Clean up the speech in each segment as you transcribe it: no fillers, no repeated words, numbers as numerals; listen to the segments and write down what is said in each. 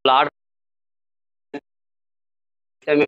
Plot में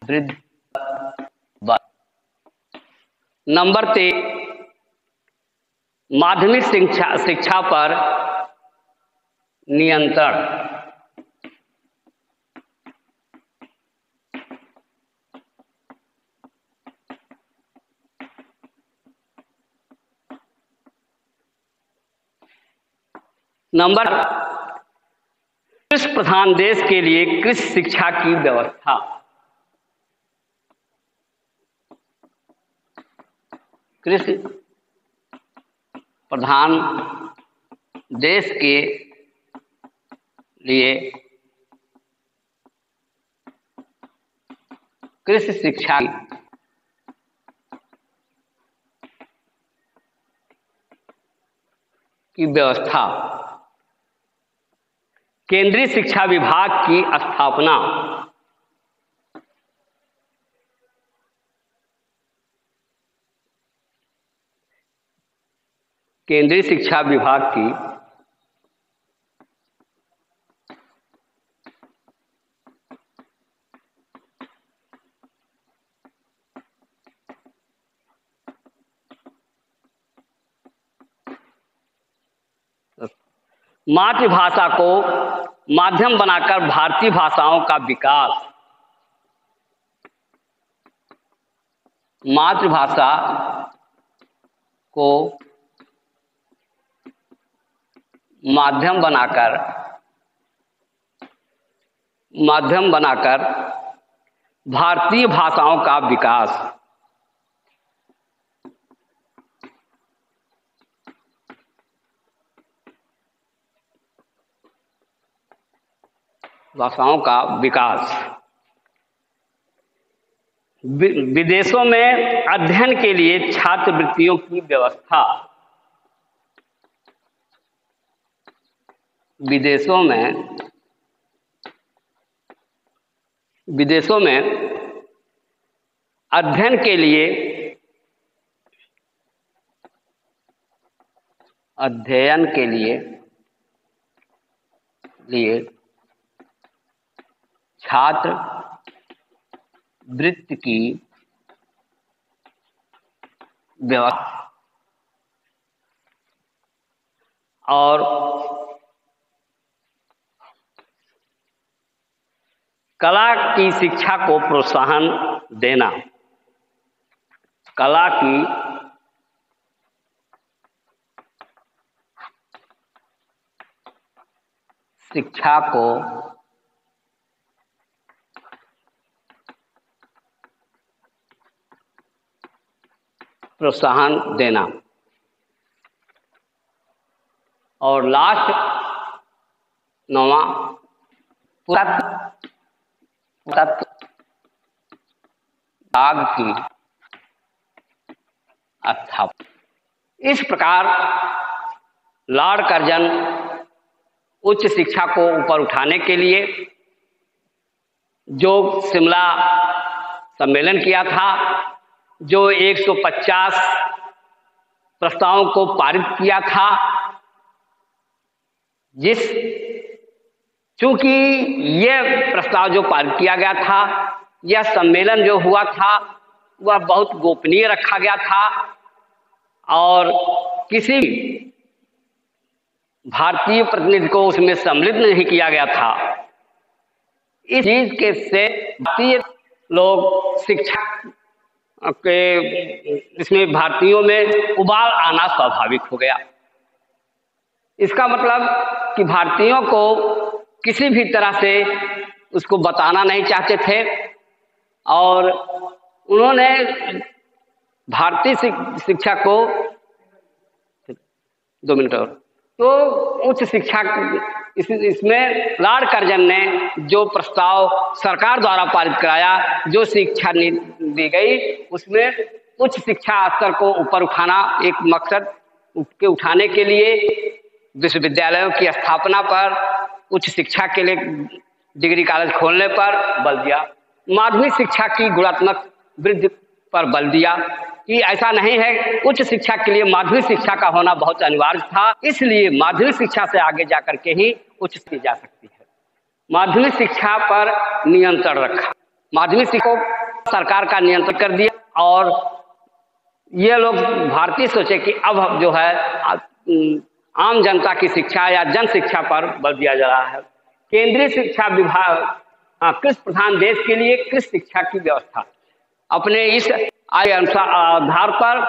वृद्धि। Number 3, माध्यमिक शिक्षा पर नियंत्रण। नंबर, कृषि प्रधान देश के लिए कृषि शिक्षा की व्यवस्था। कृषि प्रधान देश के लिए कृषि शिक्षा की व्यवस्था। केंद्रीय शिक्षा विभाग की स्थापना। केंद्रीय शिक्षा विभाग की मातृभाषा को माध्यम बनाकर भारतीय भाषाओं का विकास। मातृभाषा को माध्यम बनाकर भारतीय भाषाओं का विकास। भाषाओं का विकास। विदेशों में अध्ययन के लिए छात्रवृत्तियों की व्यवस्था। विदेशों में अध्ययन के लिए छात्र वृत्ति की व्यवस्था। और कला की शिक्षा को प्रोत्साहन देना। कला की शिक्षा को प्रोत्साहन देना। और लास्ट 9वां, पुरातत्व विभाग की स्थापना। इस प्रकार लॉर्ड कर्जन उच्च शिक्षा को ऊपर उठाने के लिए जो शिमला सम्मेलन किया था, जो 150 प्रस्तावों को पारित किया था, चूंकि यह प्रस्ताव जो पारित किया गया था, यह सम्मेलन जो हुआ था वह बहुत गोपनीय रखा गया था और किसी भारतीय प्रतिनिधि को उसमें सम्मिलित नहीं किया गया था। इस चीज के से भारतीय लोग शिक्षा के इसमें भारतीयों में उबाल आना स्वाभाविक हो गया। इसका मतलब कि भारतीयों को किसी भी तरह से उसको बताना नहीं चाहते थे और उन्होंने भारतीय शिक्षा को 2 मिनट और तो उच्च शिक्षा इसमें लॉर्ड कर्जन ने जो प्रस्ताव सरकार द्वारा पारित कराया, जो शिक्षा नीति दी गई, उसमें उच्च शिक्षा स्तर को ऊपर उठाना एक मकसद के उठाने के लिए विश्वविद्यालयों की स्थापना पर, उच्च शिक्षा के लिए डिग्री कॉलेज खोलने पर बल दिया। माध्यमिक शिक्षा की गुणात्मक वृद्धि पर बल दिया कि ऐसा नहीं है, उच्च शिक्षा के लिए माध्यमिक शिक्षा का होना बहुत अनिवार्य था, इसलिए माध्यमिक शिक्षा से आगे जाकर के ही उच्च की जा सकती है। माध्यमिक शिक्षा पर नियंत्रण रखा। माध्यमिक शिक्षा को सरकार का नियंत्रण कर दिया और ये लोग भारतीय सोचे कि अब जो है आम जनता की शिक्षा या जन शिक्षा पर बल दिया जा रहा है। केंद्रीय शिक्षा विभाग कृषि प्रधान देश के लिए कृषि शिक्षा की व्यवस्था अपने इस आधार पर,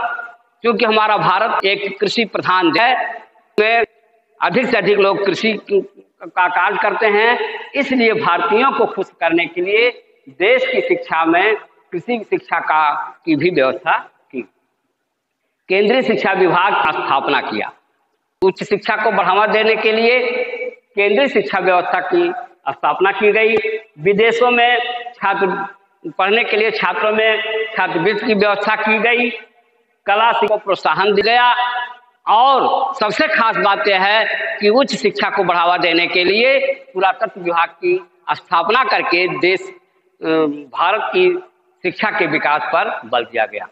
क्योंकि हमारा भारत एक कृषि प्रधान है, में अधिक से अधिक लोग कृषि का कार्य करते हैं, इसलिए भारतीयों को खुश करने के लिए देश की शिक्षा में कृषि शिक्षा की भी व्यवस्था की। केंद्रीय शिक्षा विभाग का स्थापना किया। उच्च शिक्षा को बढ़ावा देने के लिए केंद्रीय शिक्षा व्यवस्था की स्थापना की गई। विदेशों में छात्र पढ़ने के लिए छात्रों में छात्रवृत्ति की व्यवस्था की गई। कला को प्रोत्साहन दिया गया और सबसे खास बात यह है कि उच्च शिक्षा को बढ़ावा देने के लिए पुरातत्व विभाग की स्थापना करके देश भारत की शिक्षा के विकास पर बल दिया गया।